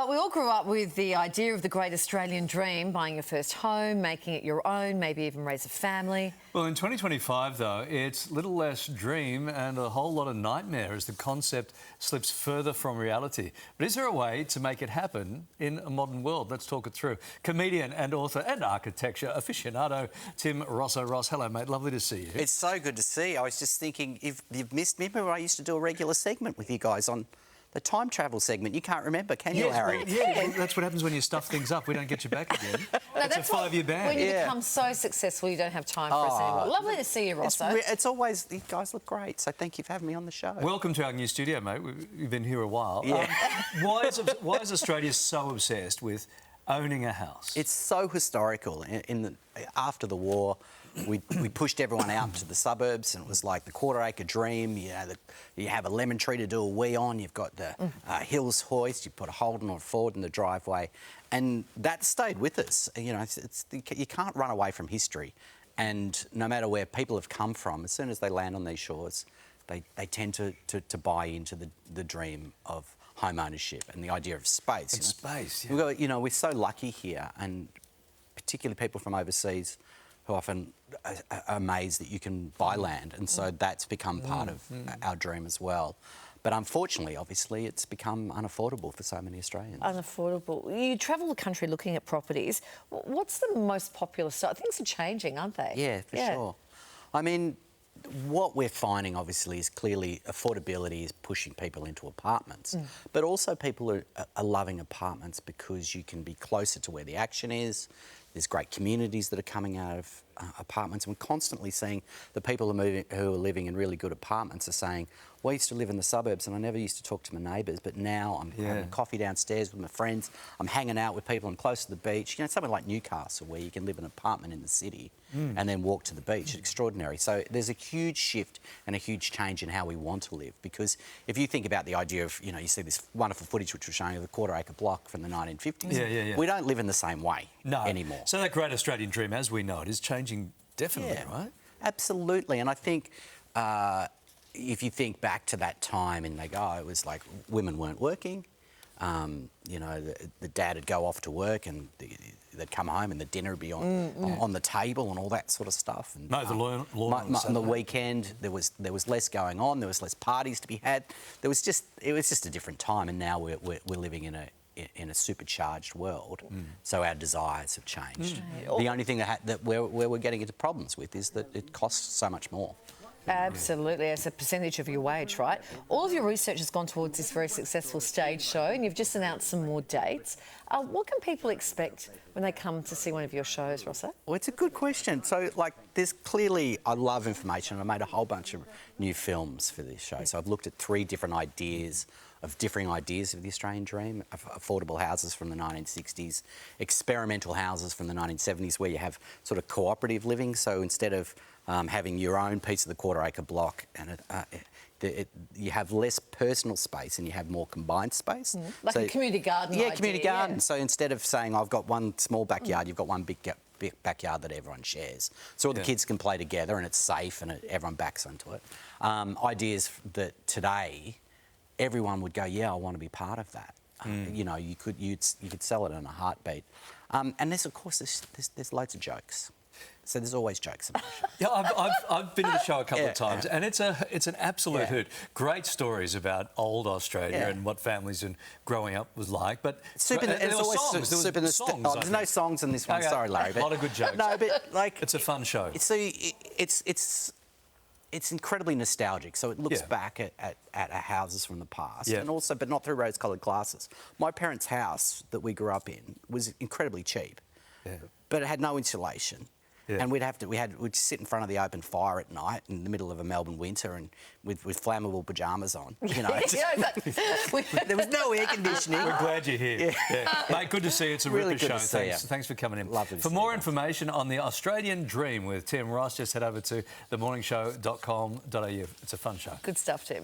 Well, we all grew up with the idea of the great Australian dream, buying your first home, making it your own, maybe even raise a family. Well, in 2025, though, it's little less dream and a whole lot of nightmare as the concept slips further from reality. But is there a way to make it happen in a modern world? Let's talk it through. Comedian and author and architecture aficionado Tim Rosso. Ross, hello, mate. Lovely to see you. It's so good to see you. I was just thinking, if you've missed me, remember I used to do a regular segment with you guys on the time travel segment. You can't remember, can you, Larry? Yeah, that's what happens when you stuff things up. We don't get you back again. It's a 5-year ban. When you become so successul, you don't have time for us anymore. Lovely to see you, Rosso. It's always, you guys look great, so thank you for having me on the show. Welcome to our new studio, mate. We've been here a while. Yeah. Why is Australia so obsessed with owning a house? It's so historical. After the war, we pushed everyone out to the suburbs, and it was like the quarter-acre dream. You know, you have a lemon tree to do a wee on. You've got the Hills hoist. You put a Holden or a Ford in the driveway, and that stayed with us. You know, you can't run away from history, and no matter where people have come from, as soon as they land on these shores, they tend to buy into the dream of home ownership and the idea of space. And space, yeah. We've got, we're so lucky here, and particularly people from overseas who often are amazed that you can buy land, and so that's become part of our dream as well. But unfortunately, obviously, it's become unaffordable for so many Australians. Unaffordable. You travel the country looking at properties. What's the most popular style? Things are changing, aren't they? Yeah, for sure. I mean, what we're finding, obviously, is clearly affordability is pushing people into apartments. But also people are loving apartments because you can be closer to where the action is. There's great communities that are coming out of apartments. We're constantly seeing the people who are living in really good apartments are saying, well, I used to live in the suburbs and I never used to talk to my neighbours, but now I'm having coffee downstairs with my friends, I'm hanging out with people, I'm close to the beach. You know, somewhere like Newcastle, where you can live in an apartment in the city and then walk to the beach. It's extraordinary. So there's a huge shift and a huge change in how we want to live, because if you think about the idea of, you see this wonderful footage which was showing of the quarter-acre block from the 1950s. We don't live in the same way anymore. So that great Australian dream, as we know it, is changing definitely, right? Absolutely. And I think if you think back to that time and they go, it was like women weren't working, the dad would go off to work and they'd come home and the dinner would be on the table and all that sort of stuff. And, the lawn on the weekend there was less going on, there was less parties to be had. It was just a different time, and now we're living in a supercharged world, so our desires have changed. The only thing where we're getting into problems with is that it costs so much more. Absolutely, as a percentage of your wage, right? All of your research has gone towards this very successful stage show, and you've just announced some more dates. What can people expect when they come to see one of your shows, Rosso? Well, it's a good question. So, there's clearly, I love information. I made a whole bunch of new films for this show. So I've looked at 3 different ideas of the Australian dream: affordable houses from the 1960s, experimental houses from the 1970s, where you have sort of cooperative living. So instead of having your own piece of the quarter-acre block, and you have less personal space and you have more combined space. Like a community garden idea. Community garden. So instead of saying, I've got one small backyard, you've got one big backyard that everyone shares. So all the kids can play together and it's safe and everyone backs onto it. Ideas that today everyone would go, yeah, I want to be part of that. You could sell it in a heartbeat. And there's, of course, there's loads of jokes. So there's always jokes about it. Yeah, I've been to the show a couple of times, and it's an absolute hoot. Great stories about old Australia and what families and growing up was like. But there's no songs in this one. Sorry, Larry. A lot of good jokes. No, but it's a fun show. It's incredibly nostalgic. So it looks back at our houses from the past, and also, but not through rose-coloured glasses. My parents' house that we grew up in was incredibly cheap, but it had no insulation. And we'd sit in front of the open fire at night in the middle of a Melbourne winter, and with flammable pyjamas on. There was no air conditioning. We're glad you're here. Mate, good to see you. It's a really ripper good show. to see you. Thanks for coming in. Lovely to For see more you. information on the Australian Dream with Tim Ross, just head over to themorningshow.com.au. It's a fun show. Good stuff, Tim.